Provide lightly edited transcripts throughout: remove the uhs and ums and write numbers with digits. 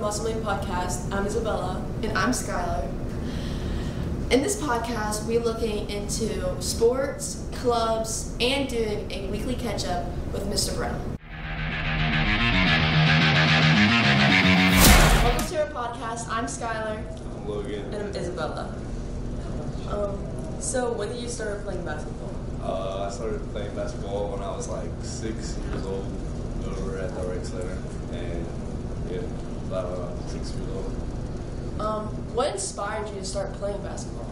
Musselman Podcast. I'm Isabella. And I'm Skyler. In this podcast, we're looking into sports, clubs, and doing a weekly catch-up with Mr. Brown. Welcome to our podcast. I'm Skyler. I'm Logan. And I'm Isabella. So when did you start playing basketball? I started playing basketball when I was like 6 years old over at the rec center. And yeah, about 6 years old. What inspired you to start playing basketball?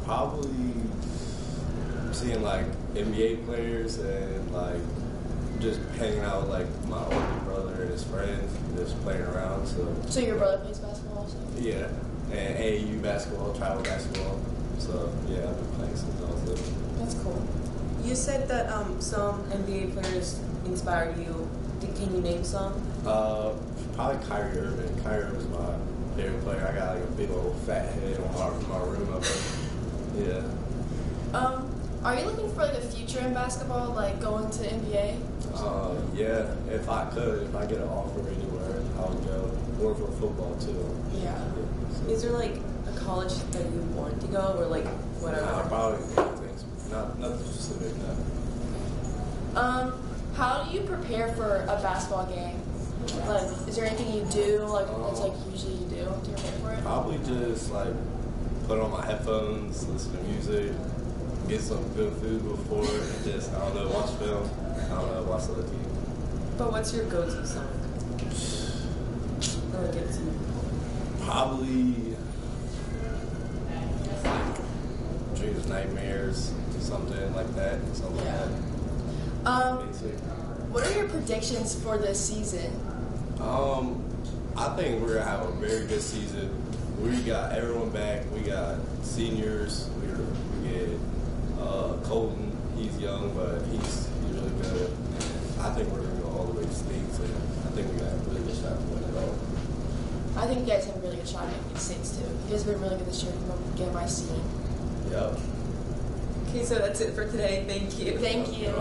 Probably seeing like NBA players and like just hanging out with like my older brother and his friends, just playing around. So your brother plays basketball also? Yeah, and AAU basketball, travel basketball. So yeah, I've been playing since I was little. That's cool. You said that some NBA players inspired you. Can you name some? Probably Kyrie Irving. Kyrie Irving's my favorite player. I got like a big old fat head on my room up there. Yeah. Are you looking for like a future in basketball, like going to NBA? Yeah, if I get an offer anywhere, I would go. Or for football too. Yeah. So. Is there like a college that you want to go, or like whatever? Probably things. Nothing specific. No. How do you prepare for a basketball game? Like, is there anything you do, like, that's like usually you do to prepare for it? Probably just like put on my headphones, listen to music, get some good food before, and just, I don't know, watch film. I don't know, watch the other team. But what's your go-to song? Or get to? Probably Dreams, Nightmares, something like that. Something like that. Basic. What are your predictions for this season? I think we're gonna have a very good season. We got everyone back. We got seniors. We get Colton. He's young, but he's really good. I think we're gonna go all the way to states, and I think we got a really good shot to win it all. I think you guys have a really good shot at making states too. You guys have been really good this year from the game I've seen. Yep. Okay, so that's it for today. Thank you. Thank you.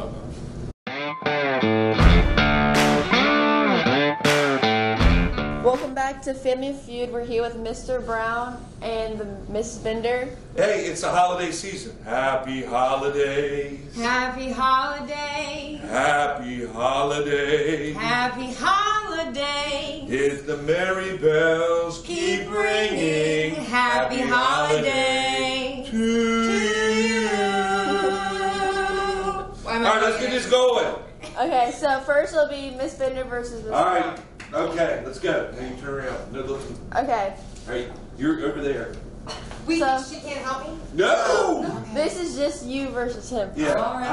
Welcome back to Family Feud. We're here with Mr. Brown and Miss Bender. Hey, it's the holiday season. Happy holidays. Happy holiday. Happy holiday. Happy holiday. If the merry bells keep ringing. Happy holiday to you. All right, let's get this going. Okay, so first it'll be Miss Bender versus Miss All Brown. right. Okay, let's go. Now you turn around. No, look. Okay. All right, you're over there. Wait, So- she can't help me? No. This is just you versus him. Yeah. All right.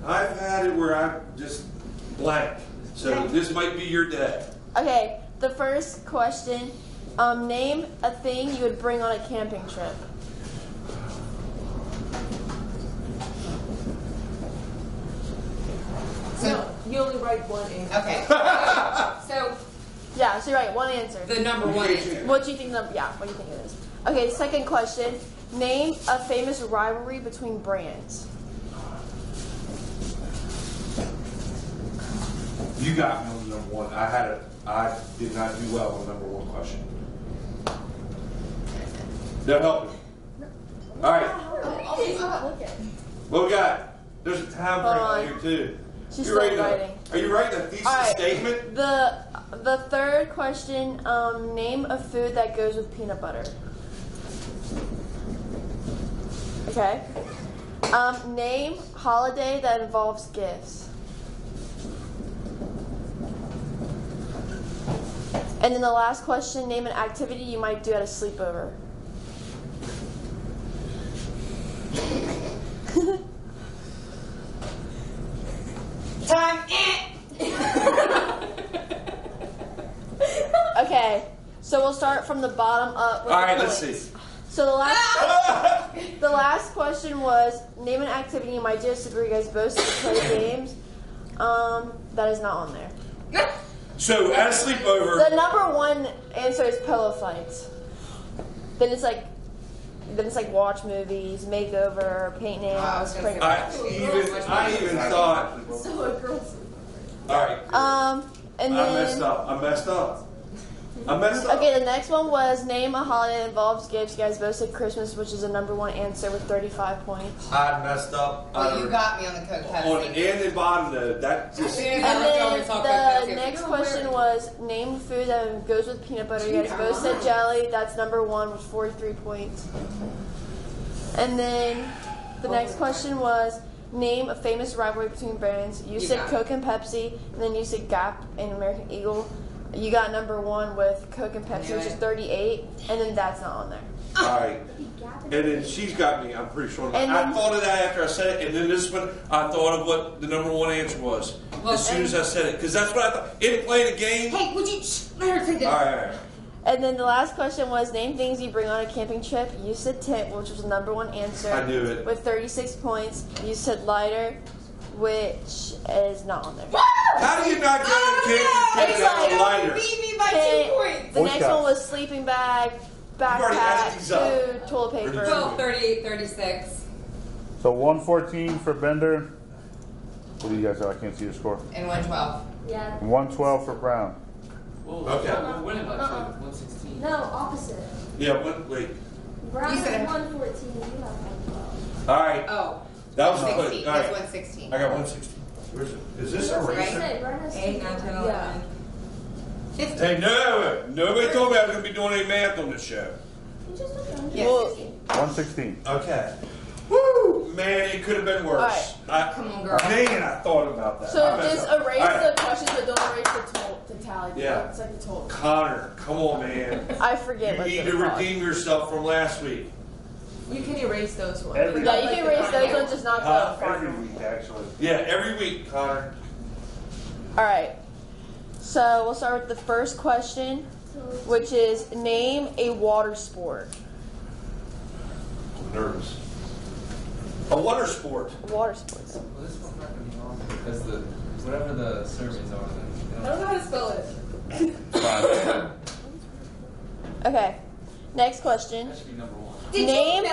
I've had it where I just blank. So this might be your day. Okay, the first question. Name a thing you would bring on a camping trip. So, You only write one answer. okay. So, Yeah, so you're right, one answer. the number one answer. What do you think it is? Okay, second question. Name a famous rivalry between brands. You got me on number one. I did not do well on number one question. They'll help me. All right. What we got? There's a time Hold frame on. here too. She's You still writing writing. Are you writing a thesis All right. statement? The third question, name a food that goes with peanut butter. Okay. Name holiday that involves gifts. And then the last question, name an activity you might do at a sleepover. Time. Okay, so we'll start from the bottom up. With All the right, let's points. see. So the last question was name an activity you might do where you guys both play games. That is not on there. So at a sleepover, The number one answer is pillow fights. Then it's like watch movies, makeover, paint nails, play I even thought. So a girl's. All right. And I then, messed up. okay, the next one was name a holiday that involves gifts. You guys both said Christmas, which is a number one answer with 35 points. I messed up. Well, you got me on the Coke On Pepsi. and the bottom though. That just. And then the next question was name a food that goes with peanut butter. You guys both said jelly. That's number one with 43 points. And then the next question was name a famous rivalry between brands. You said Coke and Pepsi, and then you said Gap and American Eagle. You got number one with Coke and Pepsi, which is 38, and then that's not on there. All right. And then she's got me, I'm pretty sure. And I thought of that after I said it, and then this one, I thought of what the number one answer was. As soon as I said it, because that's what I thought. In playing a game. Hey, would you let her take this? All right. And then the last question was name things you bring on a camping trip. You said tent, which was the number one answer. I knew it. With 36 points. You said lighter, which is not on there. How do you not get a camping trip without a lighter? Beat me by Okay, 2 points. the next one was sleeping bag, already backpack, added these up. food, toilet paper. 12, 38, 36, So 114 for Bender. What do you guys have? I can't see your score. and 112. Yeah. 112 for Brown. Okay. We're winning by 116. No, opposite. Yeah, wait. Brown You said has 114. You have 112. All right. Oh, That was 116. All right. That's 116. I got 160. Where's it? Is this a That's what I racer? said. Brown has 8, 9, 10, 11. 15. Hey, no. Nobody told me I was going to be doing any math on this show. You just looked at Yeah, Well, 16. 116. Okay. Woo! Man, it could have been worse. Come on, girl. Man, I thought about that. So I messed just up. erase All right. the questions, but don't erase the tally. Yeah. It's like the total. Connor, come on, man. I forget You what need they're to called. redeem yourself from last week. You can erase those ones. Every- Yeah, you can erase those ones, just not the Every final. week, actually. Yeah, every week, Connor. All right. So we'll start with the first question, which is name a water sport. I'm nervous. A water sport. Water sports. Well, this one's not going to be long because whatever the surveys are, then. I don't know how to spell it. Okay. Next question. That should be number one. Name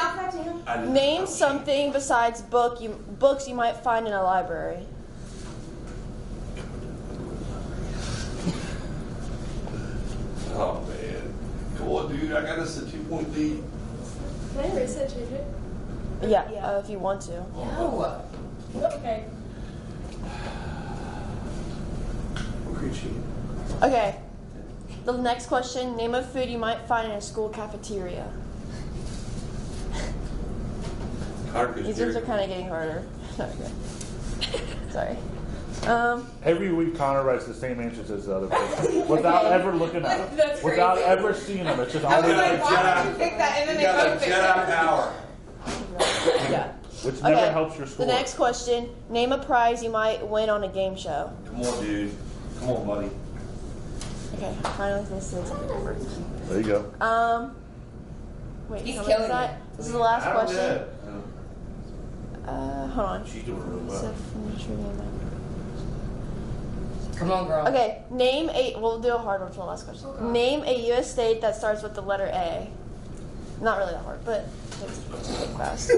I didn't name know. something besides books you might find in a library. Oh, man. Come on, dude. I got us a 2-point lead. Can I erase it, change it? Yeah, if you want to. No. Okay. Okay, cheating. Okay. The next question, name a food you might find in a school cafeteria. Connor, These ones are kind of getting harder. Okay. Sorry. Every week, Connor writes the same answers as the other person without ever looking at them. That's Without crazy. ever seeing them. It's just I all was they like, like, why would you pick that? And then You they got a both picked Jedi it. power. Yeah. which never Okay. helps your score. The next question, name a prize you might win on a game show. Come on, dude. Come on, buddy. Okay, finally let's say something different. There you go. Wait, He's how many is killing that? it. This is the last I don't question. know. Hold on. She's doing real well. So, from trivia map. Come on, girl. Okay, name a. We'll do a hard one for the last question. Name a U.S. state that starts with the letter A. Not really that hard, but it's fast.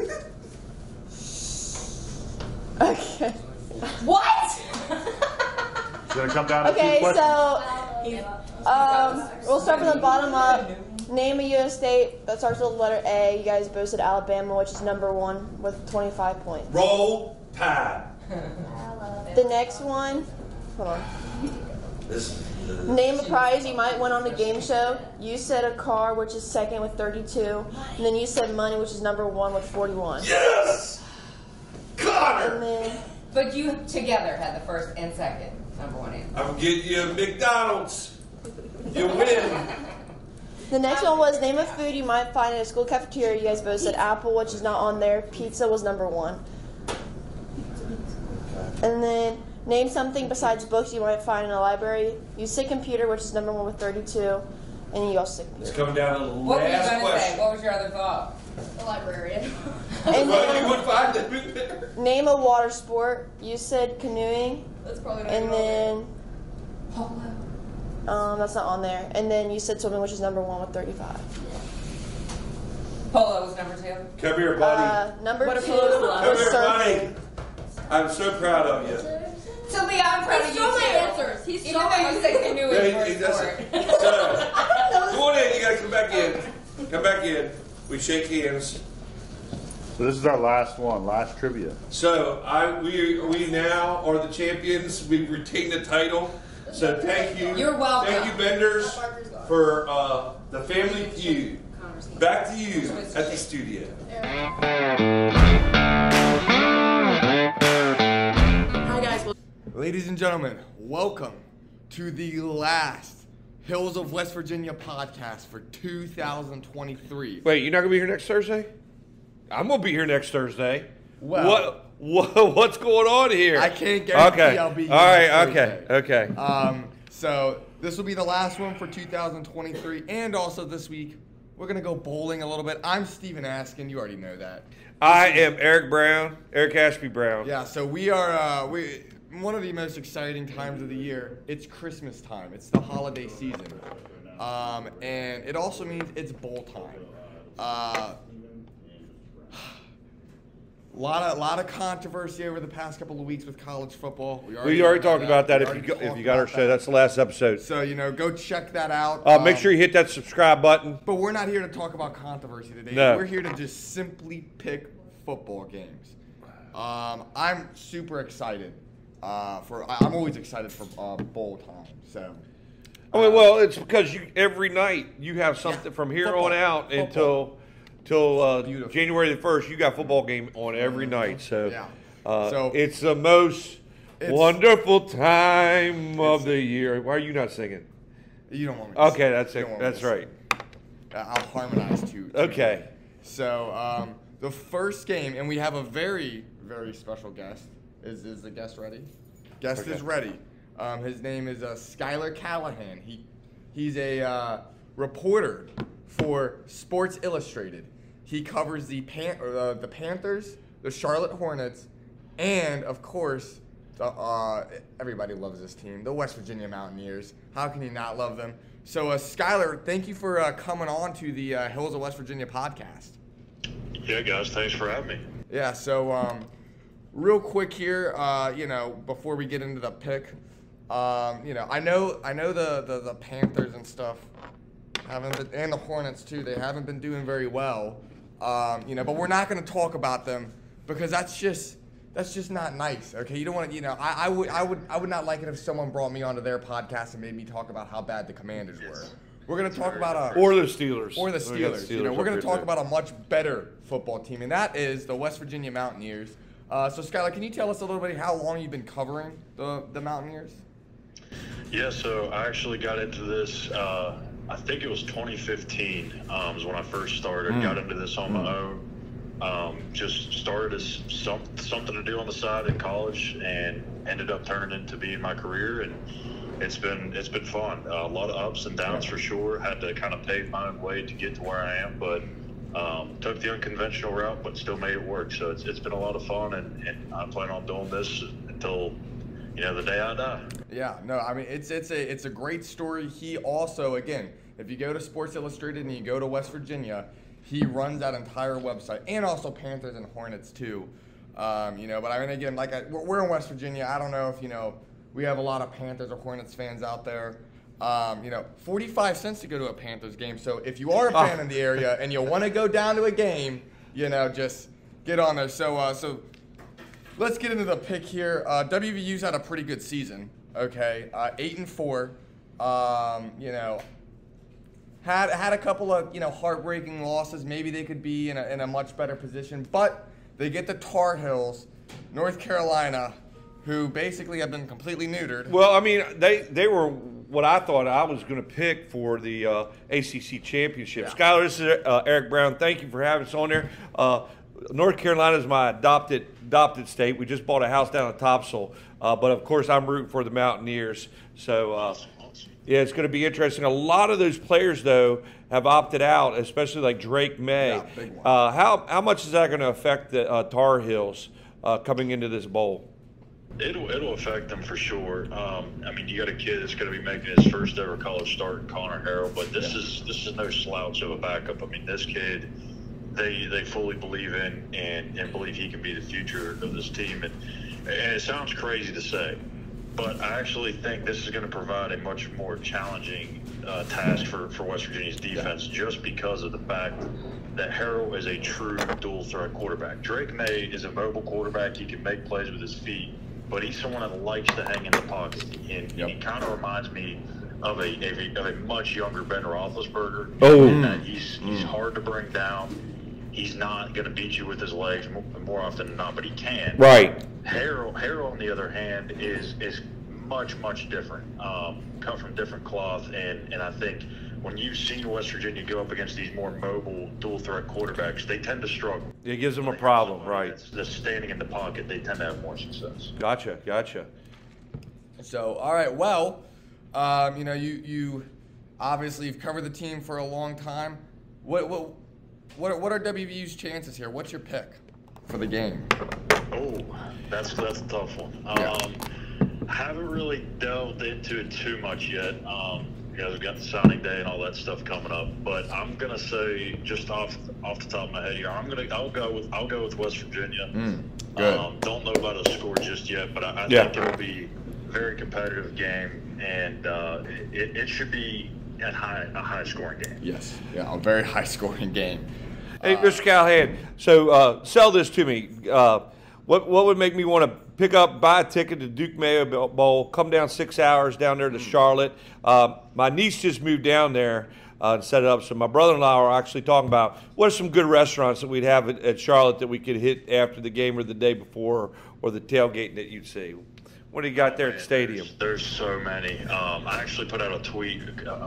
Okay. What? It's going to come down to Okay, two questions. so we'll start from the bottom up. Name a U.S. state that starts with the letter A. You guys both said Alabama, which is number one with 25 points. Roll Tide. The next one. Hold on. This. Name a prize you might win on the game show. You said a car, which is second with 32. And then you said money, which is number one with 41. Yes! And Connor! then, But you together had the first and second number one answer. I'm getting you a McDonald's. You win. the next one was name a food you might find in a school cafeteria. You guys both said apple, which is not on there. Pizza was number one. And then name something besides books you might find in a library. You said computer, which is number one with 32. And you also said It's computer. coming down to the What were you last going to say? question. What was your other thought? The librarian. And Well, you then would find that big there. name a water sport. You said canoeing. That's probably not And even on then, that's not on there. And then you said swimming, which is number one with 35. Polo was number two. Come here, buddy. Number two What a polo was Come here, surfing. buddy. I'm so proud of you. So wait, Brody, I'm proud of He you stole my too. answers. He Even stole though my you said you knew Yeah, it he was doesn't. for it. So, come on in. You gotta come back in. Come back in. We shake hands. So this is our last one, last trivia. So we now are the champions. We've retained the title. So thank you. You're welcome. Thank you, vendors, for the Family Feud. Back to you at the studio. Hi guys. Well, Ladies and gentlemen, welcome to the last Hills of West Virginia podcast for 2023. Wait, you're not gonna be here next Thursday? I'm gonna be here next Thursday. Well, What's going on here? I can't guarantee Okay. I'll be here All right. next Okay. Thursday. Okay. So this will be the last one for 2023, and also this week we're gonna go bowling a little bit. I'm Steven Askin. You already know that. I am Eric Ashby Brown. Yeah. So we are one of the most exciting times of the year. It's Christmas time. It's the holiday season, and it also means it's bowl time. Lot of controversy over the past couple of weeks with college football. We already talked about that. If you got our show, that's the last episode. So go check that out. Make sure you hit that subscribe button. But we're not here to talk about controversy today. No. We're here to just simply pick football games. I'm super excited. I'm always excited for bowl time. So. Well, it's because every night you have something from here football. on out Football. until Beautiful. January the 1st. You got football game on every night. So, Yeah. it's the most wonderful time of the year. Why are you not singing? You don't want me to Okay, sing. that's You it. don't want me That's to right. sing. I'll harmonize too. Okay. So the first game, and we have a very, very special guest. Is the guest ready? Guest is ready. His name is Schuyler Callihan. He's a reporter for Sports Illustrated. He covers the Panthers, the Charlotte Hornets, and of course, everybody loves this team, the West Virginia Mountaineers. How can you not love them? So, Schuyler, thank you for coming on to the Hills of West Virginia podcast. Yeah, guys, thanks for having me. Yeah. So, real quick here, before we get into the pick, I know the Panthers and stuff haven't been, and the Hornets too. They haven't been doing very well. But we're not going to talk about them because that's just not nice. Okay, you don't want to. I would not like it if someone brought me onto their podcast and made me talk about how bad the Commanders were. We're going to talk about Or the Steelers. Or the Steelers. We're going to talk about a much better football team, and that is the West Virginia Mountaineers. So, Schuyler, can you tell us a little bit how long you've been covering the Mountaineers? Yeah, so I actually got into this, I think it was 2015 was when I first started. Got into this on my own. Just started as something to do on the side in college and ended up turning into being my career. And it's been fun. A lot of ups and downs for sure. Had to kind of pave my own way to get to where I am, but took the unconventional route, but still made it work. So it's been a lot of fun, and I plan on doing this until the day I die. Yeah, no, I mean it's a great story. He also, again, if you go to Sports Illustrated and you go to West Virginia, he runs that entire website, and also Panthers and Hornets too. But I mean, again, we're in West Virginia. I don't know if we have a lot of Panthers or Hornets fans out there. 45 cents to go to a Panthers game. So if you are a fan in the area and you want to go down to a game, just get on there. So let's get into the pick here. WVU's had a pretty good season. Okay, 8-4. Had a couple of heartbreaking losses. Maybe they could be in a much better position, but they get the Tar Heels, North Carolina, who basically have been completely neutered. Well, I mean, they were what I thought I was going to pick for the ACC championship. Yeah. Skyler, this is Eric Brown. Thank you for having us on there. North Carolina is my adopted state. We just bought a house down in Topsail, but of course I'm rooting for the Mountaineers. So yeah, it's going to be interesting. A lot of those players though have opted out, especially like Drake May. Yeah, big one. How much is that going to affect the Tar Heels coming into this bowl? It'll affect them for sure. I mean, you got a kid that's going to be making his first ever college start, Connor Harrell, but this is no slouch of a backup. I mean, this kid, they fully believe in and believe he can be the future of this team. And it sounds crazy to say, but I actually think this is going to provide a much more challenging task for West Virginia's defense, just because of the fact that Harrell is a true dual threat quarterback. Drake May is a mobile quarterback. He can make plays with his feet, but he's someone that likes to hang in the pocket. And he kind of reminds me of a much younger Ben Roethlisberger. Oh. In that he's hard to bring down. He's not going to beat you with his legs more often than not, but he can. Right. Harrell, on the other hand, is much different. Cut from different cloth, and I think when you've seen West Virginia go up against these more mobile dual threat quarterbacks, they tend to struggle. It gives them a problem, right? That's standing in the pocket, they tend to have more success. Gotcha. So, all right, well, you know, you obviously you've covered the team for a long time. What are WVU's chances here? What's your pick for the game? Oh, that's a tough one. I haven't really delved into it too much yet. You know, we've got the signing day and all that stuff coming up, but I'm gonna say, just off the top of my head here, I'll go with West Virginia. Good. Don't know about a score just yet, but I think it'll be a very competitive game, and it should be a high scoring game. Yes, yeah, a very high scoring game. Hey, Mr. Callihan, so sell this to me. What would make me want to buy a ticket to Duke Mayo Bowl, come down 6 hours down there to Charlotte? My niece just moved down there and set it up. So my brother-in-law are actually talking about what are some good restaurants that we'd have at Charlotte that we could hit after the game or the day before, or the tailgating that you'd see. What do you got there at the stadium? There's so many. I actually put out a tweet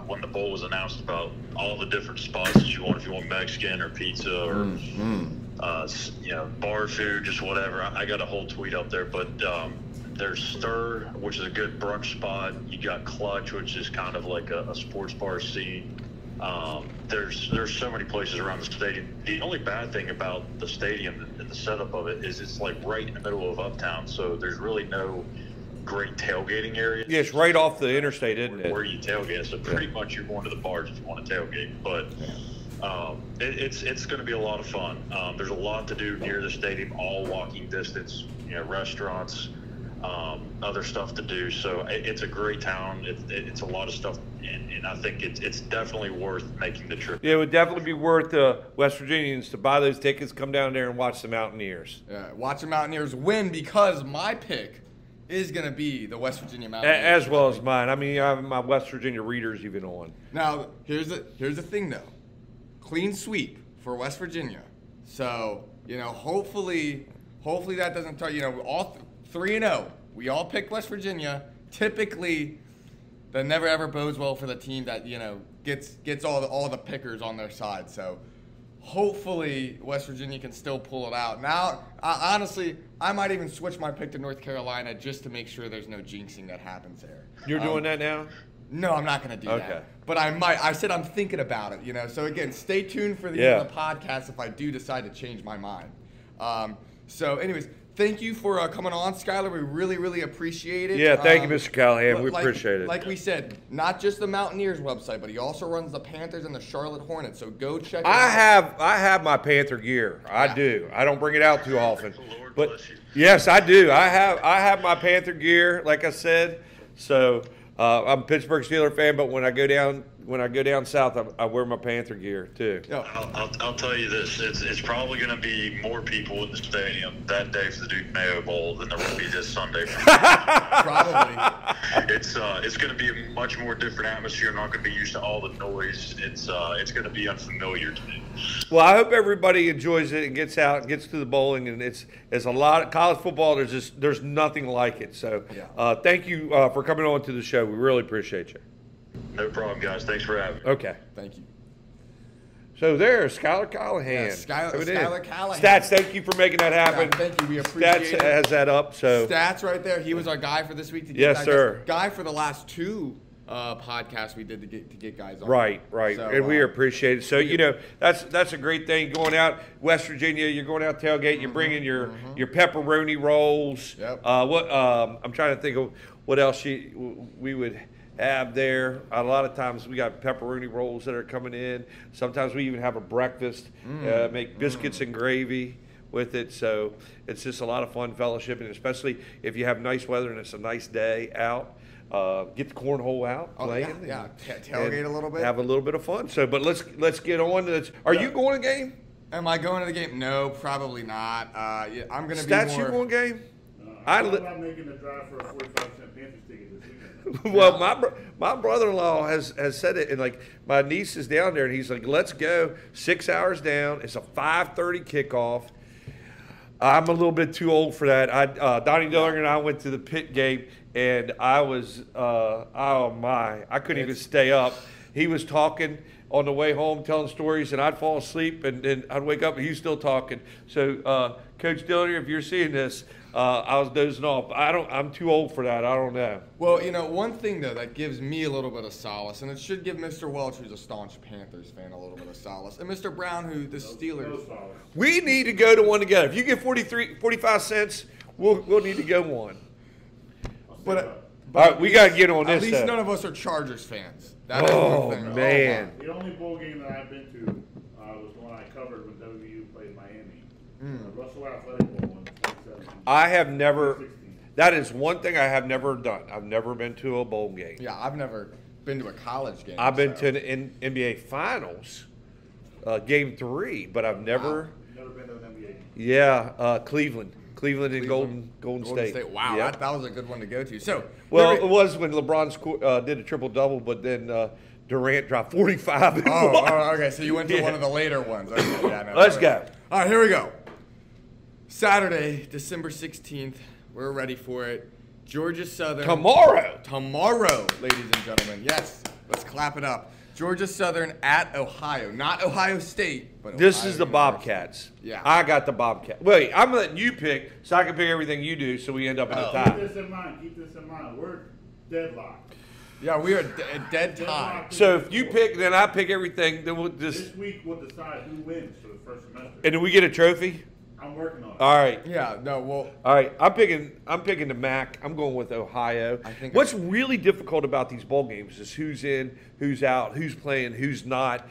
when the bowl was announced about all the different spots that you want, if you want Mexican or pizza or you know, bar food, just whatever. I got a whole tweet up there, but there's Stir, which is a good brunch spot. You got Clutch, which is kind of like a sports bar scene. There's so many places around the stadium. The only bad thing about the stadium and the setup of it is it's like right in the middle of Uptown, so there's really no great tailgating areas. Yeah, it's right off the interstate, isn't it? Where you tailgate, so pretty much you're going to the bars if you want to tailgate. But it's going to be a lot of fun. There's a lot to do near the stadium, all walking distance. You know, restaurants, other stuff to do. So it's a great town. It's a lot of stuff, and I think it's definitely worth making the trip. Yeah, it would definitely be worth West Virginians to buy those tickets, come down there and watch the Mountaineers. Yeah, watch the Mountaineers win, because my pick is going to be the West Virginia Mountaineers. As well as mine. I mean, I have my West Virginia readers even on. Now, here's the thing, though. Clean sweep for West Virginia. So, you know, hopefully that doesn't tell you know, all 3-0. We all picked West Virginia. Typically, that never ever bodes well for the team that, you know, gets all the pickers on their side. So, hopefully West Virginia can still pull it out. Now, honestly, I might even switch my pick to North Carolina just to make sure there's no jinxing that happens there. You're doing that now? No, I'm not going to do that. But I might. I said I'm thinking about it, you know. So, again, stay tuned for the end of the podcast if I do decide to change my mind. So, anyways, thank you for coming on, Schuyler. We really appreciate it. Yeah, thank you, Mr. Callahan. We appreciate it. Like we said, not just the Mountaineers website, but he also runs the Panthers and the Charlotte Hornets. So go check it out. I have my Panther gear. I do. I don't bring it out too often. But yes, I do. I have my Panther gear, like I said. So I'm a Pittsburgh Steelers fan, but when I go down south, I wear my Panther gear too. I'll tell you this: it's probably going to be more people in the stadium that day for the Duke Mayo Bowl than there will be this Sunday. Probably. It's going to be a much more different atmosphere. I'm not going to be used to all the noise. It's going to be unfamiliar to me. Well, I hope everybody enjoys it and gets out and gets to the bowling. And it's a lot of college football. There's nothing like it. So thank you for coming on to the show. We really appreciate you. No problem, guys. Thanks for having me. Okay. Thank you. So there's Schuyler Callihan. Yeah, Schuyler Callihan. Stats, thank you for making that happen. Yeah, thank you. We appreciate Stats it. has that up. So Stats right there. He was our guy for this week. To get yes, sir. Guy for the last two podcasts we did to get guys on. Right. So, and we appreciate it. So, you know, that's a great thing. Going out West Virginia, you're going out tailgate, you're bringing your pepperoni rolls. Yep. I'm trying to think of what else we would have there. A lot of times we got pepperoni rolls that are coming in. Sometimes we even have a breakfast, make biscuits and gravy. with it. So it's just a lot of fun fellowship, and especially if you have nice weather and it's a nice day out. Get the cornhole out, play it, tailgate a little bit, have a little bit of fun. So, but let's get on. Are you going to the game? Am I going to the game? No, probably not. Yeah, I'm going to be Stats, more. you going game? I'm making the drive for a 45% Panthers ticket this weekend. Well, my brother-in-law has said it, and like my niece is down there, and he's like, "Let's go." 6 hours down. It's a 5:30 kickoff. I'm a little bit too old for that. Donnie Dillinger and I went to the Pitt game, and I was, I couldn't even stay up. He was talking on the way home, telling stories, and I'd fall asleep, and then I'd wake up, and he's still talking. So, Coach Dillinger, if you're seeing this, I was dozing off. I'm too old for that. I don't know. Well, one thing though that gives me a little bit of solace, and it should give Mr. Welch, who's a staunch Panthers fan, a little bit of solace, and Mr. Brown, who the Steelers. We need to go to one together. If you get 45 cents, we'll need to go one. But all right, we got to get on this. At least none of us are Chargers fans. That is one thing. Man. The only bowl game that I've been to was the one I covered when WVU played Miami. Russell Athletic Bowl in 2017. I have never. That is one thing I have never done. I've never been to a bowl game. Yeah, I've never been to a college game. I've been to the NBA Finals, Game 3, but I've never. Wow. Never been to an NBA game. Yeah, Cleveland and Golden State. Wow, Yep. that was a good one to go to. So, well, it was when LeBron did a triple-double, but then Durant dropped 45. Okay. So you went to one of the later ones. Okay, yeah, Let's go. All right, here we go. Saturday, December 16th. We're ready for it. Georgia Southern. Tomorrow, ladies and gentlemen. Yes, let's clap it up. Georgia Southern at Ohio. Not Ohio State, but This Ohio is the University. Bobcats. Yeah. I got the Bobcats. Wait, I'm letting you pick so I can pick everything you do so we end up in the tie. Keep this in mind. We're deadlocked. Yeah, we are dead tie. So if you pick, then I pick everything. Then we'll just. This week we'll decide who wins for the first semester. And do we get a trophy? I'm working on it. All right. Yeah, no, well. All right, I'm picking the MAC. I'm going with Ohio. What's really difficult about these bowl games is who's in, who's out, who's playing, who's not.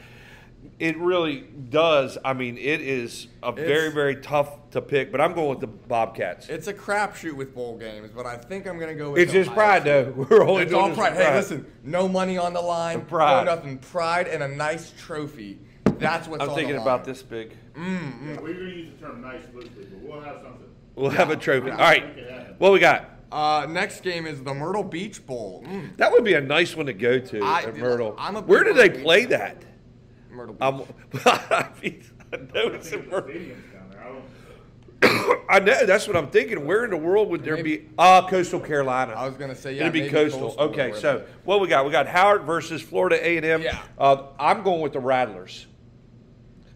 It really does. I mean, it is very, very tough to pick, but I'm going with the Bobcats. It's a crapshoot with bowl games, but I think I'm going to go with It's just Ohio pride, State. though. We're only It's doing all this pride. for Hey, listen, no money on the line. Pride. No nothing. Pride and a nice trophy. That's what's I'm on thinking the about line. this big. Yeah, we're going to use the term nice loosely, but we'll have something. We'll have a trophy. Yeah. All right. What we got? Next game is the Myrtle Beach Bowl. That would be a nice one to go to at Myrtle. I'm a Where big do they Myrtle play Beach that? Myrtle Beach. I know it's in Myrtle. I know, that's what I'm thinking. Where in the world would there be? Coastal Carolina. I was going to say, yeah, It'd be maybe Coastal. Okay, so what we got? We got Howard versus Florida A&M. Yeah. I'm going with the Rattlers.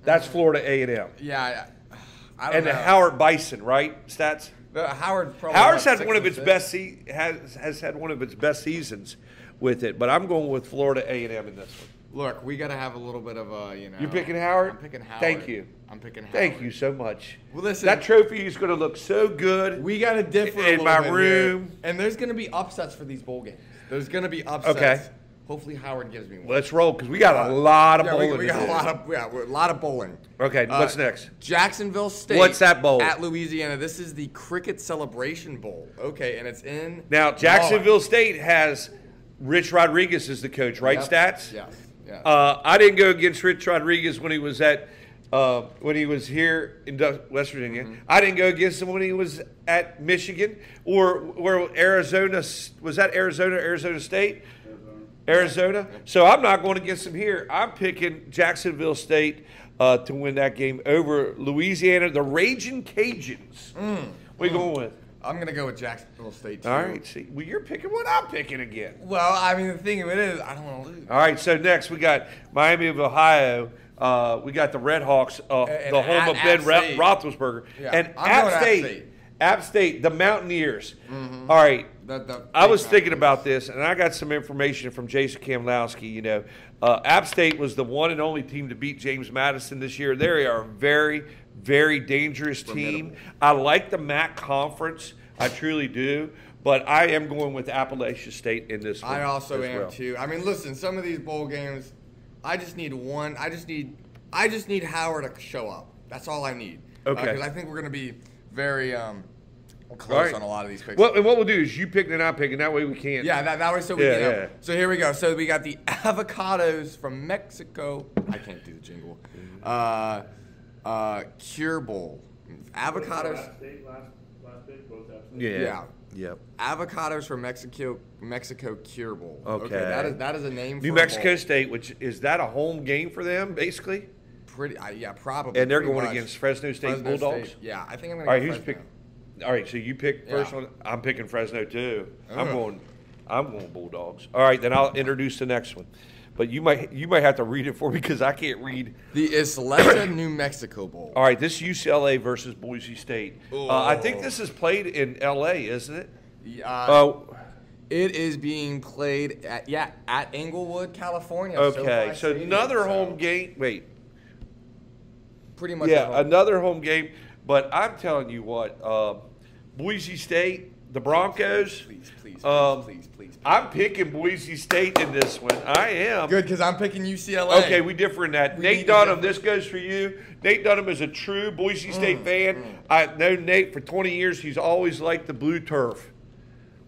That's Florida A&M. Yeah, I don't And know. the Howard Bison, right? Stats. Howard's had one of its best has had one of its best seasons with it, but I'm going with Florida A&M in this one. Look, we got to have a little bit of a, You picking Howard? I'm picking Howard. Thank you. I'm picking Howard. Thank you so much. Well, listen, that trophy is going to look so good. We got to differ a in little my bit room. Here. And there's going to be upsets for these bowl games. There's going to be upsets. Okay. Hopefully Howard gives me one. Let's roll because we got a lot of bowling. We got a lot of bowling. Okay, what's next? Jacksonville State. What's that bowl? At Louisiana. This is the Cricket Celebration Bowl. Okay, and it's in. Now Jacksonville State has Rich Rodriguez as the coach, right? Yep. Stats. Yes. Yeah. I didn't go against Rich Rodriguez when he was here in West Virginia. Mm-hmm. I didn't go against him when he was at Michigan or where Arizona was. That Arizona State. Arizona. So I'm not going against him here. I'm picking Jacksonville State to win that game over Louisiana, the Raging Cajuns. What are you going with? I'm going to go with Jacksonville State, too. All right. See, well, you're picking what I'm picking again. Well, I mean, the thing of it is, I don't want to lose. All right. So next we got Miami of Ohio. We got the Red Hawks, the home of Ben Roethlisberger. Yeah, and I'm App going State. App State, the Mountaineers. Mm-hmm. All right. I was big thinking about this, and I got some information from Jason Kamlowski. You know, App State was the one and only team to beat James Madison this year. They are a very, very dangerous team. I like the MAC conference. I truly do. But I am going with Appalachia State in this one. I also as am, well. too. I mean, listen, some of these bowl games, I just need one. I just need Howard to show up. That's all I need. Okay. Because I think we're going to be very close Right. on a lot of these picks. Well, and what we'll do is you pick and I pick, and that way we can't. Yeah, that way so we Yeah, can. yeah. So here we go. So we got the avocados from Mexico. I can't do the jingle. Cure Bowl. Avocados. Last pick, both have state. Yeah. Yeah. Yep. Avocados from Mexico Cure Bowl. Okay. That is a name for New a Mexico bowl. State, which is that a home game for them, basically? Pretty, yeah, probably. And they're pretty going much. against Fresno State Fresno Bulldogs? State. Yeah, I think I'm going All to right, go who's Fresno. pick? All right, so you pick first Yeah. one. I'm picking Fresno too. Ugh. I'm going Bulldogs. All right, then I'll introduce the next one. But you might have to read it for me because I can't read. The Isleta, New Mexico Bowl. All right, this is UCLA versus Boise State. I think Oh. this is played in LA, isn't it? It is being played at Inglewood, California. Okay, SoFi so Stadium, another home game. Wait, Pretty much. at home. another home game. But I'm telling you what, Boise State, the Broncos. Please. I'm picking Boise State in this one. I am. Good, because I'm picking UCLA. Okay, we differ in that. We Nate need to Dunham, differ. this goes for you. Nate Dunham is a true Boise State fan. I've known Nate for 20 years. He's always liked the blue turf.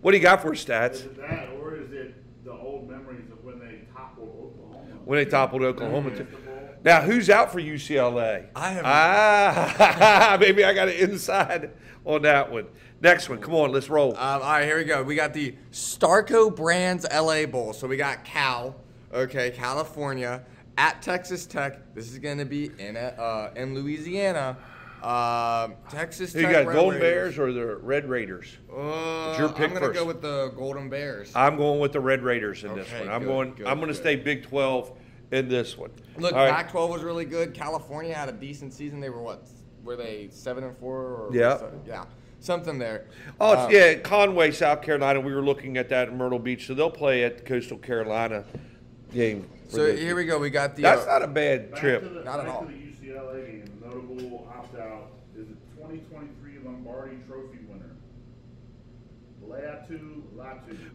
What do you got for stats? Is it that, or is it the old memories of when they toppled Oklahoma? When they toppled Oklahoma. Against the Bowl? Now, who's out for UCLA? I have. Maybe I got it inside on that one. Next one. Come on, let's roll. All right, here we go. We got the Starco Brands LA Bowl. So we got California, at Texas Tech. This is going to be in Louisiana. Texas Who Tech. you got, Red Golden Raiders. Bears or the Red Raiders? It's your pick I'm going to first. go with the Golden Bears. I'm going with the Red Raiders in this Okay, one. I'm good, going to good. stay Big 12 in this one. Look, All right. Pac-12 was really good. California had a decent season. They were what? Were they 7-4 or? Yeah. Yeah, something there. Oh, it's, Conway, South Carolina. We were looking at that in Myrtle Beach, so they'll play at the Coastal Carolina game. So here we go. We got the. That's not a bad Back trip. to the, Not at back all. to the UCLA game. Notable opt-out is the 2023 Lombardi Trophy winner. Latu.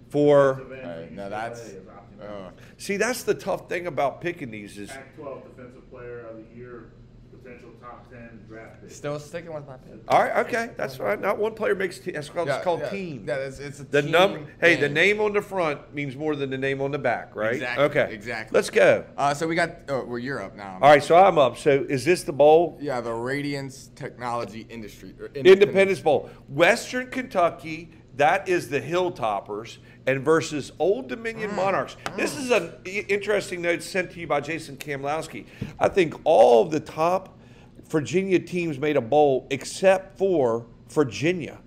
For- Defensive end Alright, for now UCLA that's. is opting out. See, that's the tough thing about picking these is Pac-12 Defensive Player of the Year, potential top 10 draft pick. Still sticking with my pick. all right. Okay, that's fine. Not one player makes. That's called, it's called yeah, team. Yeah, it's a The team number. Hey, the game. name on the front means more than the name on the back, right? Exactly, Okay. exactly. Let's go. So we got. Well, you're up now. All right, so I'm up. So is this the bowl? Yeah, the Radiance Technology Industry. Or Independence Bowl. Western Kentucky, that is the Hilltoppers, and versus Old Dominion Monarchs. This is an interesting note sent to you by Jason Kamlowski. I think all of the top Virginia teams made a bowl except for Virginia.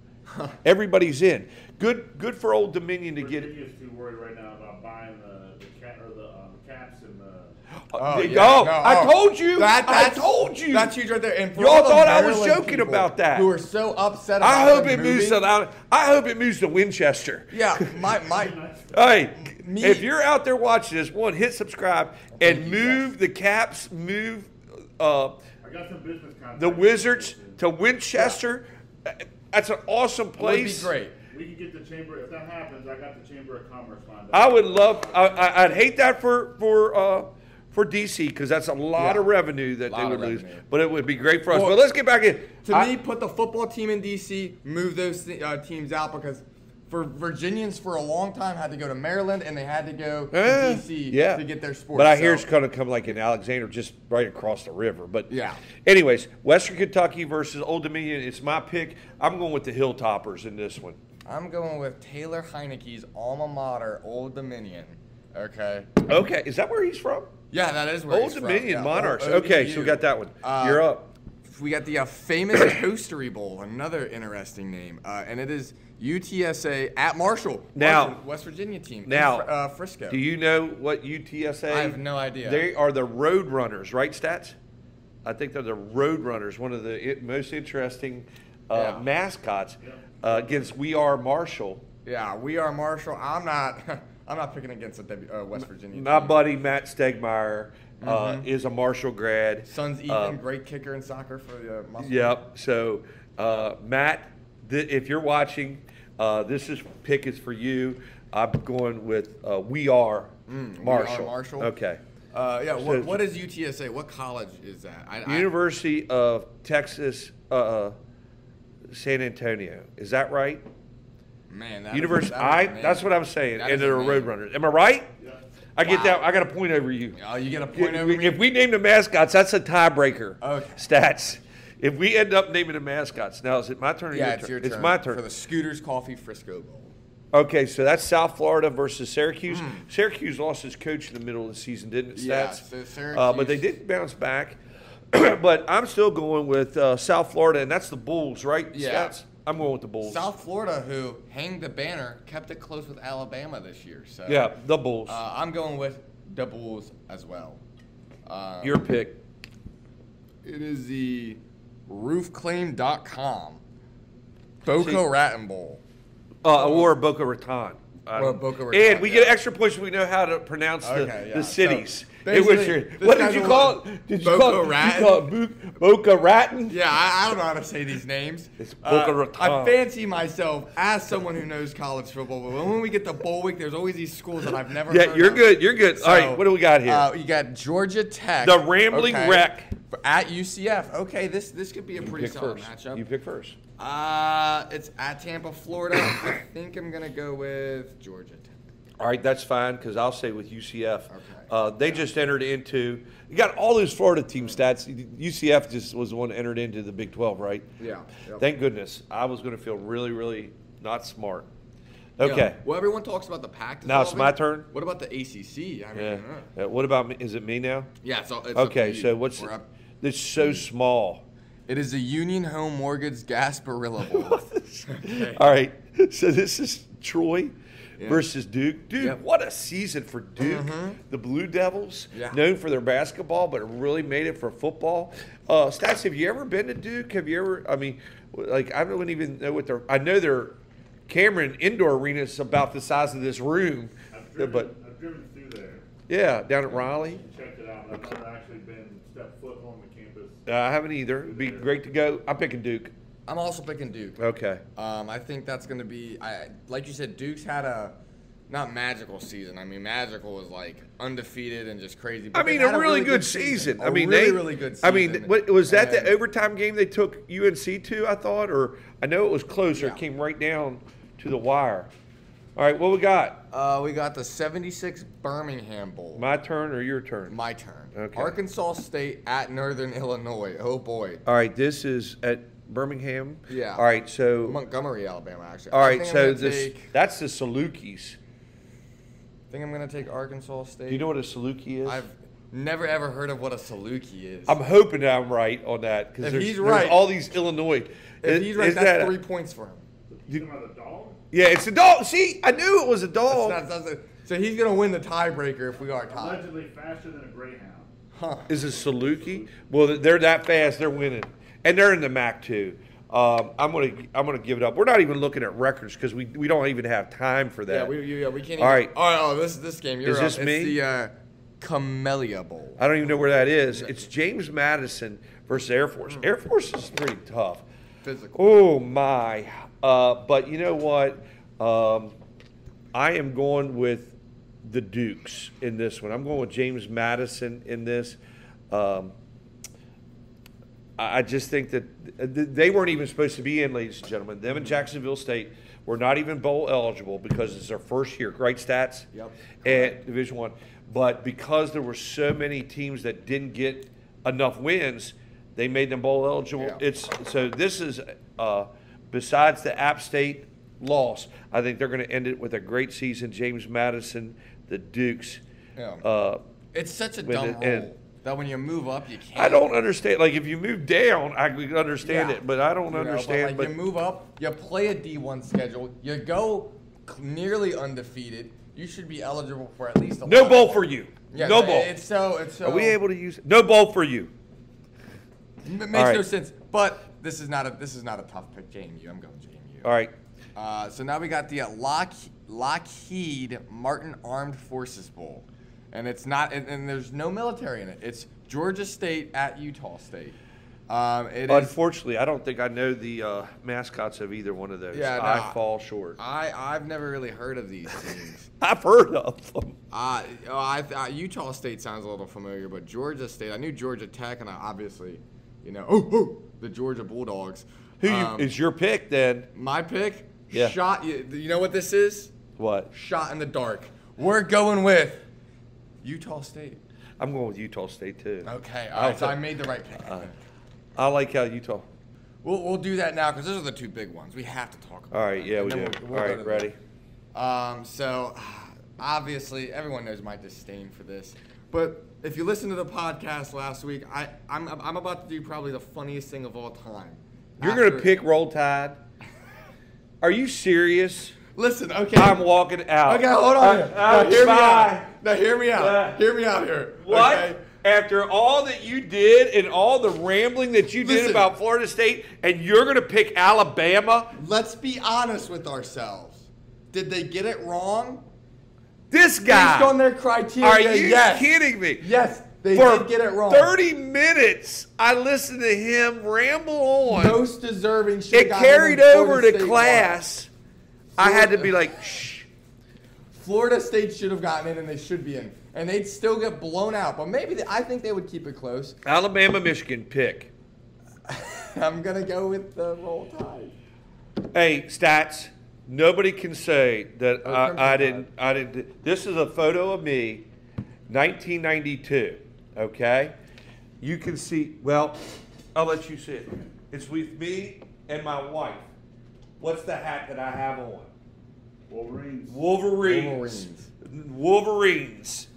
Everybody's in. Good for Old Dominion to get it. Virginia's too worried right now about buying the caps and the. I told you. I told you. That's huge right there. And for Y'all all the thought I was Maryland joking people about that. Who are so upset about I hope them it moves moving. to. I hope it moves to Winchester. Yeah, my Hey, Me- if you're out there watching this, one, hit subscribe and move the Caps, move I got some business contacts. the Wizards to Winchester. That's an awesome would be place. great. We can get the chamber. If that happens, I got the Chamber of Commerce lined up. I would love. I'd hate that for DC because that's a lot Yeah. of revenue that they Lot would of lose. revenue. But it would be great for us. Well, but let's get back in. To me, put the football team in DC, move those teams out because for Virginians for a long time had to go to Maryland and they had to go to DC yeah. to get their sports. But I hear it's So- going to come like in Alexander, just right across the river. But Yeah. Anyways, Western Kentucky versus Old Dominion. It's my pick. I'm going with the Hilltoppers in this one. I'm going with Taylor Heineke's alma mater, Old Dominion. Okay. Okay, is that where he's from? Yeah, that is where Old he's Dominion from. Yeah, Monarchs. ODU. Okay, so we got that one. You're up. We got the famous Toastery Bowl, another interesting name, and it is UTSA at Marshall. Now- Marshall, West Virginia team. Now, in Frisco. Do you know what UTSA? I have no idea. They are the Road Runners, right, Stats? I think they're the Road Runners, one of the most interesting Yeah. mascots against We Are Marshall. Yeah, we are Marshall. I'm not. I'm not picking against a West Virginia My team. buddy Matt Stegmeyer is a Marshall grad. Son's Ethan, great kicker in soccer for the Musselman. Yep. So, Matt, if you're watching, this pick is for you. I'm going with We Are Marshall. Marshall. Okay. Yeah. So- What is UTSA? What college is that? University of Texas, San Antonio. Is that right? Man, that University. is That's what I'm saying. That And is a they're name. Roadrunners. Am I right? Yeah. I get Wow. that. I got a point over you. Oh, you get a point over me. If we name the mascots, that's a tiebreaker. Okay. Stats. If we end up naming the mascots, now is it my turn or Yeah, your it's turn? your turn. It's my turn. For the Scooters Coffee Frisco Bowl. Okay, so that's South Florida versus Syracuse. Syracuse lost his coach in the middle of the season, didn't it, Stats? Yeah, so Syracuse. But they did bounce back. But I'm still going with South Florida, and that's the Bulls, right, Yeah. Stats? I'm going with the Bulls. South Florida, who hanged the banner, kept it close with Alabama this year. So Yeah, the Bulls. I'm going with the Bulls as well. Your pick. It is the roofclaim.com Boca Raton Bowl. Or Boca Raton. Or Boca Raton, And we get extra points when we know how to pronounce Okay, yeah. the cities. So, It was basically, your, this what guy's did you a call what? it? Did you Boca call it, Raton? You call it Boca Raton? Yeah, I don't know how to say these names. It's Boca Raton. I fancy myself as someone who knows college football, but when we get to bowl week, there's always these schools that I've never heard Yeah, you're of. good. You're good. So, All right, what do we got here? You got Georgia Tech. The Rambling Wreck. At UCF. Okay, this could be a You pretty pick solid first. matchup. You pick first. It's at Tampa, Florida. I think I'm gonna go with Georgia Tech. All right, that's fine because I'll say with UCF. Okay. They just entered into. You got all those Florida team stats. UCF just was the one that entered into the Big 12, right? Yeah. Yep. Thank goodness. I was going to feel really, really not smart. Okay. Yeah. Well, everyone talks about the Pac. Now it's my turn? What about the ACC? I mean, Yeah. What about me? Is it me now? Yeah. It's up Okay. to you. So what's We're up. it's so small. It is the Union Home Mortgage Gasparilla Bowl. All right. So this is Troy Yeah. versus Duke. Dude, Yep. what a season for Duke. The Blue Devils, Yeah. known for their basketball, but really made it for football. Stats, have you ever been to Duke? Have you ever, I mean, like, I don't even know what I know their Cameron Indoor Arena is about the size of this room. I've But, driven through there, yeah, down at Raleigh. checked it out. I've never actually been stepped foot on the campus. I haven't either. It'd be great to go. I'm picking Duke. I'm also picking Duke. Okay. I think that's going to be, like you said, Duke's had a not magical season. I mean, magical was like undefeated and just crazy. But I mean, they've had a really good season. I mean, really good season. I mean, what, was that the And- overtime game they took UNC to? I thought, or I know it was closer. Yeah. It came right down to the wire. All right, what we got? We got the 76 Birmingham Bowl. My turn or your turn? My turn. Okay. Arkansas State at Northern Illinois. Oh boy. All right, this is at Birmingham. Yeah. All right, so Montgomery, Alabama, actually. all I right, think so I'm gonna take, that's the Salukis. I think I'm gonna take Arkansas State. Do you know what a Saluki is? I've never ever heard of what a Saluki is. I'm hoping that I'm right on that because If there's, he's there's right- all these Illinois. If he's right, Is that's that 3 points for him. You talking about the dog? Yeah, it's a dog. See, I knew it was a dog. So he's gonna win the tiebreaker if we are tied. Allegedly faster than a greyhound. Huh. Is it Saluki? Well, they're that fast. They're winning, and they're in the MAC too. I'm gonna give it up. We're not even looking at records because we don't even have time for that. Yeah, we can't. All right. Oh, this game. You're Is this up. me? It's the Camellia Bowl. I don't even know where that is. It's James Madison versus Air Force. Air Force is pretty tough. Physical. Oh my! But you know what? I am going with the Dukes in this one. I'm going with James Madison in this. I just think that they weren't even supposed to be in, ladies and gentlemen. Them and Jacksonville State were not even bowl eligible because it's their first year. Great stats. Yep. At Division I. But because there were so many teams that didn't get enough wins, they made them bowl eligible. Yeah. So this is besides the App State loss, I think they're going to end it with a great season. James Madison, the Dukes. Yeah. It's such a dumb rule that when you move up, you can't. I don't understand. Like if you move down, I could understand it, but I don't understand. But you move up, you play a D1 schedule, you go nearly undefeated. You should be eligible for at least a no bowl for you. Yeah, no bowl. It's so. Are we able to use it? No bowl for you? It makes All right. no sense. But this is not a tough pick, JMU. I'm going JMU. All right. So now we got the Lockheed Martin Armed Forces Bowl, and it's not, and there's no military in it. It's Georgia State at Utah State. Unfortunately, I don't think I know the mascots of either one of those. Yeah, no, I fall short. I've never really heard of these teams. I've heard of them. Utah State sounds a little familiar, but Georgia State, I knew Georgia Tech, and obviously, the Georgia Bulldogs. Is your pick then? My pick? Yeah. Shot. You know what this is? What? Shot in the dark. We're going with Utah State. I'm going with Utah State too. Okay, all right. So I made the right pick. I like Utah. We'll do that now because those are the two big ones. We have to talk about. All right, yeah, we do. We'll all right, ready? So obviously everyone knows my disdain for this, but if you listen to the podcast last week, I'm about to do probably the funniest thing of all time. You're gonna pick Roll Tide? Are you serious? Listen, okay. I'm walking out. Okay, hold on. Now hear me out. Now hear me out. Hear me out here. What? Okay? After all that you did and all the rambling that you did about Florida State, and you're going to pick Alabama? Let's be honest with ourselves. Did they get it wrong? This guy. Based on their criteria, Are you kidding me? Yes, they did get it wrong. 30 minutes, I listened to him ramble on. Most deserving. It carried over to class. I had to be like, shh. Florida State should have gotten in, and they should be in. And they'd still get blown out. But maybe I think they would keep it close. Alabama, Michigan, pick. I'm going to go with the Roll Tide. Hey, stats. Nobody can say that I didn't. This is a photo of me, 1992, okay? You can see, well, I'll let you see it. It's with me and my wife. What's the hat that I have on? Wolverines.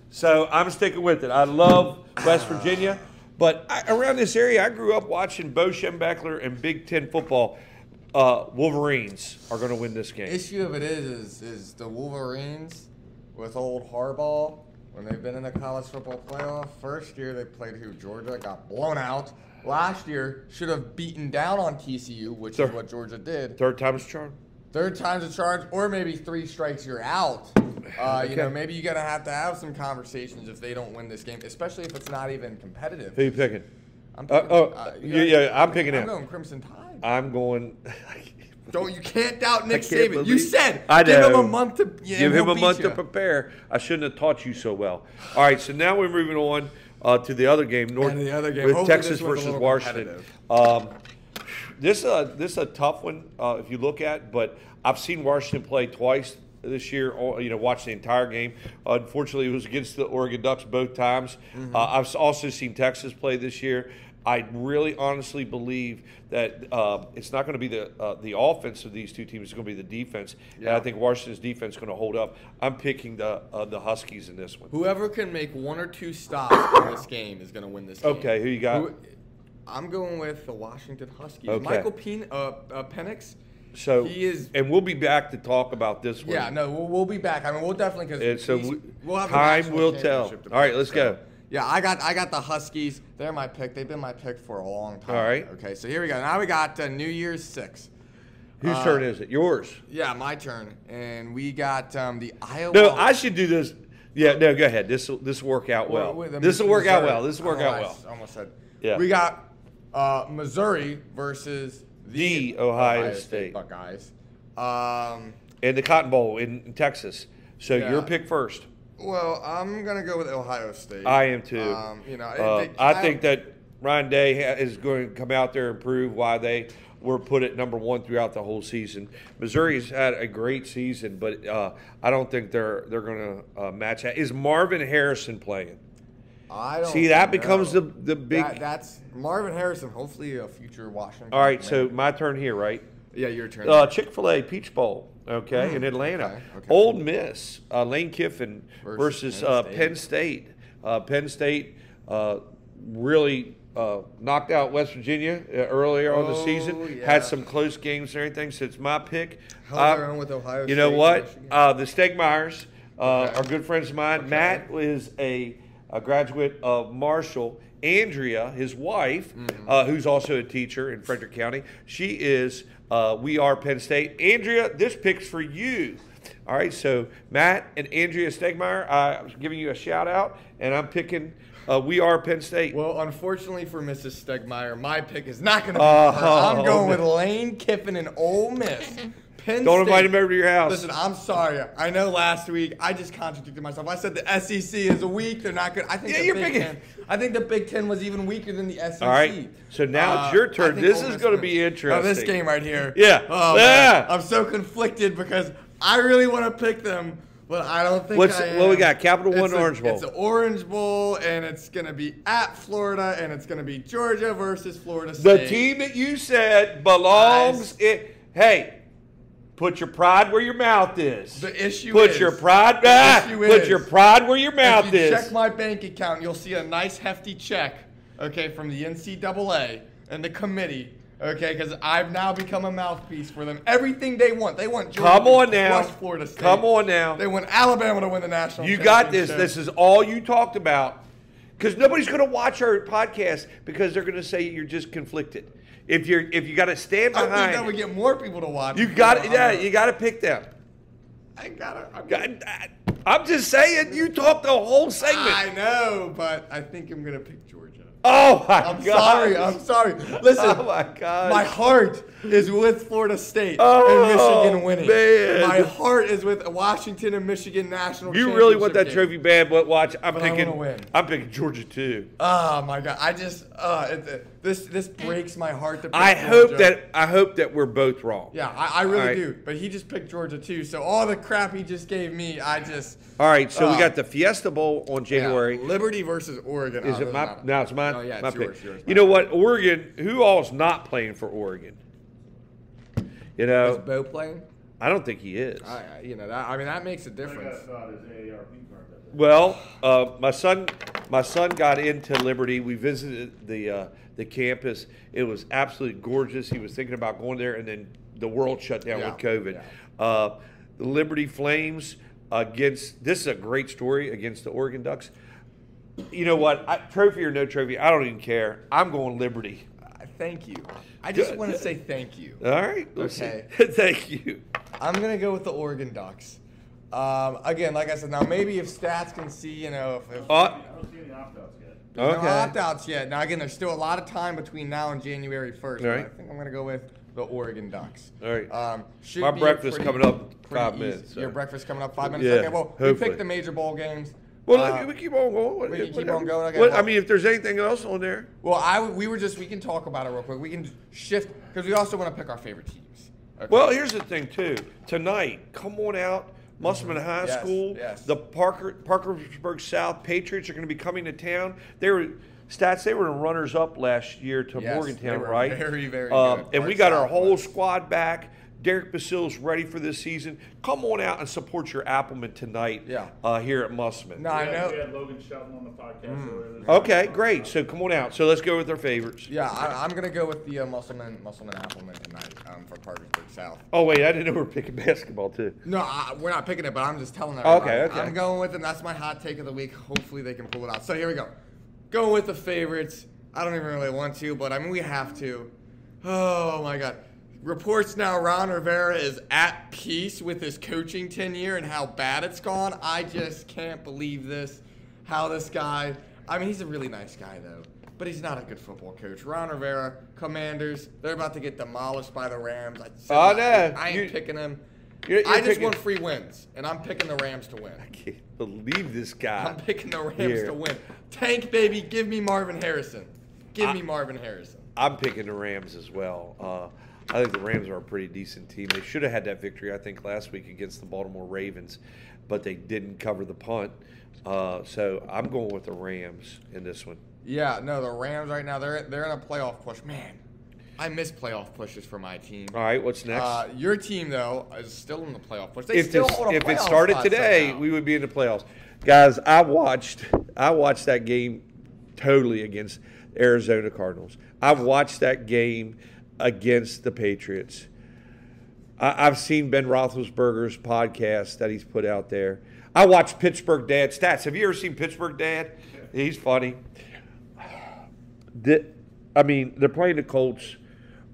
So I'm sticking with it. I love West Virginia, but around this area, I grew up watching Bo Schembechler and Big Ten football. Wolverines are going to win this game. Issue of it is the Wolverines with old Harbaugh, when they've been in the college football playoff. First year they played Georgia, got blown out. Last year should have beaten down on TCU, which is what Georgia did. Third time's a charm. Third time's a charge, or maybe 3 strikes you're out. Okay. Maybe you're gonna have to have some conversations if they don't win this game, especially if it's not even competitive. Who are you picking? I'm picking. I'm picking him. I'm going Crimson Tide. I'm going. You can't doubt Nick Saban. You said give him a month to give him a month to prepare. I shouldn't have taught you so well. All right, so now we're moving on to the other game, with Texas versus Washington. This is a tough one if you look at, but I've seen Washington play twice this year. Watched the entire game. Unfortunately, it was against the Oregon Ducks both times. I've also seen Texas play this year. I really honestly believe that it's not going to be the offense of these two teams. It's going to be the defense. Yeah. And I think Washington's defense is going to hold up. I'm picking the Huskies in this one. Whoever can make 1 or 2 stops in this game is going to win this game. Okay, who you got? I'm going with the Washington Huskies. Okay. Michael Penix. So he is, and we'll be back to talk about this one. Yeah, no, we'll be back. I mean, we'll definitely we'll have time will tell. All right, let's go. Yeah, I got the Huskies. They're my pick. They've been my pick for a long time. All right. Okay, so here we go. Now we got New Year's 6. Whose turn is it? Yours. Yeah, my turn. And we got the Iowa. No, I should do this. Yeah, no, go ahead. This will work out well. This will work out well. This will work out well. I almost said. Yeah. We got Missouri versus the Ohio State Buckeyes. And the Cotton Bowl in Texas. So your pick first. Well, I'm going to go with Ohio State. I am too. I think that Ryan Day is going to come out there and prove why they were put at number 1 throughout the whole season. Missouri's had a great season, but I don't think they're going to match that. Is Marvin Harrison playing? I don't see. That know. becomes the big. That's Marvin Harrison, hopefully a future Washington. All right, so my turn here, right? Yeah, your turn. Chick-fil-A Peach Bowl, in Atlanta. Okay. Old Miss, Lane Kiffin versus Penn State. Penn State really knocked out West Virginia earlier on the season. Yeah. Had some close games and everything, so it's my pick. Held their own with Ohio State. You know what? The Stegmeyers are good friends of mine. Okay. Matt is a graduate of Marshall. Andrea, his wife, who's also a teacher in Frederick County, she is, we are Penn State. Andrea, this pick's for you. All right, so Matt and Andrea Stegmeyer, I'm giving you a shout out, and I'm picking. We are Penn State. Well, unfortunately for Mrs. Stegmeyer, my pick is not going to be her. I'm going with Lane Kiffin and Ole Miss. Penn Don't State. invite him over to your house. Listen, I'm sorry. I know last week I just contradicted myself. I said the SEC is weak. They're not good. I think the Big Ten. I think the Big Ten was even weaker than the SEC. All right. So now it's your turn. This is going to be interesting. Oh, this game right here. Yeah. Oh, yeah. I'm so conflicted because I really want to pick them, but I don't think I am. What we got? Capital One Orange Bowl. It's an Orange Bowl, and it's going to be at Florida, and it's going to be Georgia versus Florida State. The team that you said belongs in. Hey. Put your pride where your mouth is. The issue Put is. your pride. Put your pride where your mouth if you is. check my bank account, you'll see a nice hefty check, okay, from the NCAA and the committee, okay, because I've now become a mouthpiece for them. Everything they want. They want Georgia Come on to now. crush Florida State. Come on now. They want Alabama to win the national You championship. got this. This is all you talked about. Because nobody's going to watch our podcast because they're going to say you're just conflicted. If you got to stand behind, I think that would get more people to watch. You got you got to pick them. I'm just saying. You talked the whole segment. I know, but I think I'm gonna pick Georgia. Oh my God! I'm sorry. Listen. Oh my God. My heart is with Florida State Oh, and Michigan winning. man. My heart is with Washington and Michigan national. You really want that game. trophy bad, but watch. I'm But I picking. wanna win. I'm picking Georgia too. Oh my God! I just this breaks my heart to pick I Georgia. hope that we're both wrong. Yeah, I really All right. do. But he just picked Georgia too. So all the crap he just gave me, I just. All right, so we got the Fiesta Bowl on January. Yeah, Liberty versus Oregon. Is it my? Now it's mine. Oh yeah, my it's pick. yours. You know what? Oregon. Who all's not playing for Oregon? You Is know, Bo playing? I don't think he is. That makes a difference. Well, my son got into Liberty. We visited the campus. It was absolutely gorgeous. He was thinking about going there, and then the world shut down with COVID. Yeah. The Liberty Flames against. This is a great story against the Oregon Ducks. You know what? Trophy or no trophy, I don't even care. I'm going Liberty. Thank you. I just want to say thank you. All right. Okay. Thank you. I'm going to go with the Oregon Ducks. Again, like I said, now maybe if stats can see, if I don't see any opt-outs yet. there's Okay. no opt-outs yet. Now, again, there's still a lot of time between now and January 1st. All right. But I think I'm going to go with the Oregon Ducks. All right. Should My be breakfast pretty- coming up pretty 5 easy. minutes. So. Your breakfast coming up 5 minutes? Yeah, Okay, well, we hopefully. picked the major bowl games. We keep on going. We can keep on going. Okay, What, well- I mean, if there's anything else on there. Well, we can talk about it real quick. We can shift, because we also want to pick our favorite teams. Okay. Well, here's the thing, too. Tonight, come on out. Musselman High Yes, School, yes. the Parkersburg South Patriots are going to be coming to town. They were runners-up last year to Yes, Morgantown, they were right? very, very good. And we Park got our South whole was. squad back. Derek Basil's ready for this season. Come on out and support your Appleman tonight here at Musselman. No, I know. We had Logan Shelton on the podcast earlier this Okay, week. great. So come on out. So let's go with our favorites. Yeah, I'm going to go with the Musselman Appleman tonight for Parkersburg South. Oh, wait, I didn't know we were picking basketball, too. No, we're not picking it, but I'm just telling everybody. Okay. I'm going with them. That's my hot take of the week. Hopefully they can pull it out. So here we go. Going with the favorites. I don't even really want to, but I mean, we have to. Oh, my God. Reports now Ron Rivera is at peace with his coaching tenure and how bad it's gone. I just can't believe this. How this guy, I mean, he's a really nice guy, though, but he's not a good football coach. Ron Rivera, Commanders, they're about to get demolished by the Rams. I ain't picking them. I just want free wins, and I'm picking the Rams to win. I can't believe this guy. I'm picking the Rams to win. Tank, baby, give me Marvin Harrison. Give me Marvin Harrison. I'm picking the Rams as well. I think the Rams are a pretty decent team. They should have had that victory, I think, last week against the Baltimore Ravens, but they didn't cover the punt. So I'm going with the Rams in this one. Yeah, no, the Rams right now, they're in a playoff push. Man, I miss playoff pushes for my team. All right, what's next? Your team, though, is still in the playoff push. If it started today, we would be in the playoffs. Guys, I watched that game totally against Arizona Cardinals. I've watched that game against the Patriots. I've seen Ben Roethlisberger's podcast that he's put out there. I watched Pittsburgh Dad Stats. Have you ever seen Pittsburgh Dad? He's funny. They're playing the Colts.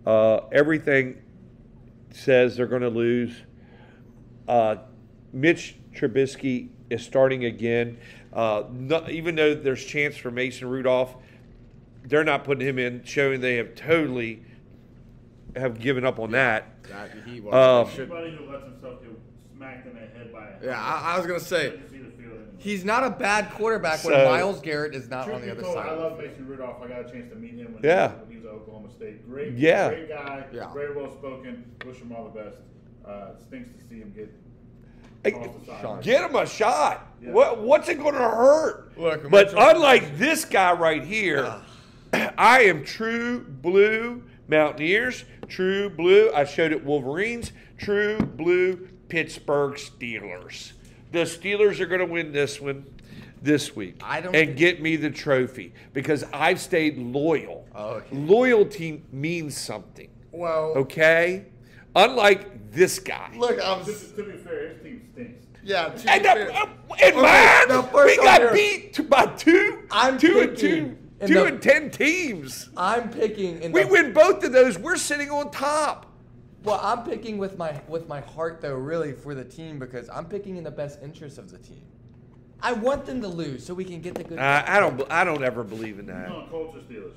Everything says they're going to lose. Mitch Trubisky is starting again. Even though there's chance for Mason Rudolph, they're not putting him in, showing they have totally have given up on that. Anybody who lets himself get smacked in the head by a I was going to say, he's not a bad quarterback when Myles Garrett is not on the other side. I love Mason Rudolph. I got a chance to meet him when he was at Oklahoma State. Great guy, very well spoken. Wish him all the best. Stinks to see him get Get him a shot. Yeah. What's it going to hurt? Look, but unlike this guy right here, I am true blue Mountaineers, true blue. I showed it Wolverines, true blue Pittsburgh Steelers. The Steelers are going to win this one this week and get me the trophy because I've stayed loyal. Oh, okay. Loyalty means something. Well, okay. Unlike this guy. Look, to be fair, his team stinks. Yeah, and mine, we got beat by two and 10 teams. I'm picking. We win both of those. We're sitting on top. Well, I'm picking with my heart though, really for the team because I'm picking in the best interest of the team. I want them to lose so we can get the good. I don't ever believe in that. No, Colts or Steelers.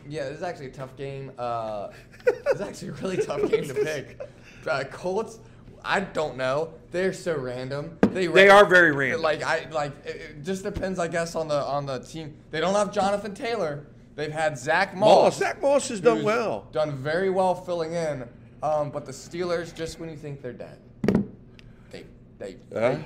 Yeah, this is actually a tough game. It's actually a really tough game to pick. Colts, I don't know. They're so random. They are very random. It just depends, I guess, on the team. They don't have Jonathan Taylor. They've had Zach Moss. Zach Moss has done well. Done very well filling in. But the Steelers, just when you think they're dead, they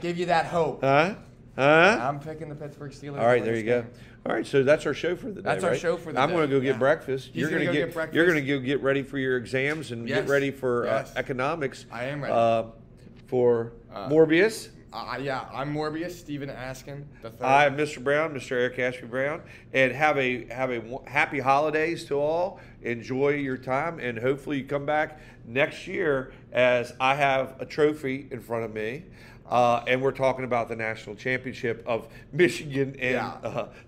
give you that hope. I'm picking the Pittsburgh Steelers. All right, there you go. All right, so that's our show for the day. That's our show for the day. I'm going to go get breakfast. You're going to get breakfast. You're going to go get ready for your exams and get ready for economics. I am ready. For Morbius. I'm Morbius, Stephen Askin III. I'm Mr. Brown, Mr. Eric Ashby Brown, and have a happy holidays to all. Enjoy your time, and hopefully you come back next year as I have a trophy in front of me. And we're talking about the national championship of Michigan and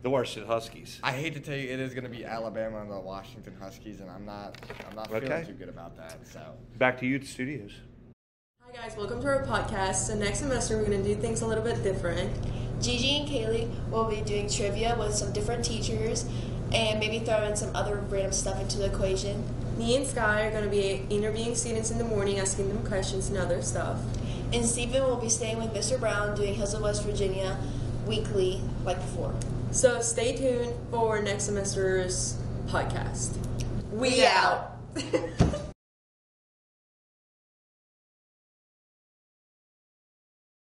the Washington Huskies. I hate to tell you, it is going to be Alabama and the Washington Huskies, and I'm not feeling too good about that. So back to you to studios. Hi guys, welcome to our podcast. So next semester we're going to do things a little bit different. Gigi and Kaylee will be doing trivia with some different teachers and maybe throw in some other random stuff into the equation. Me and Sky are going to be interviewing students in the morning, asking them questions and other stuff. And Stephen will be staying with Mr. Brown doing Hills of West Virginia weekly like before. So stay tuned for next semester's podcast. We out.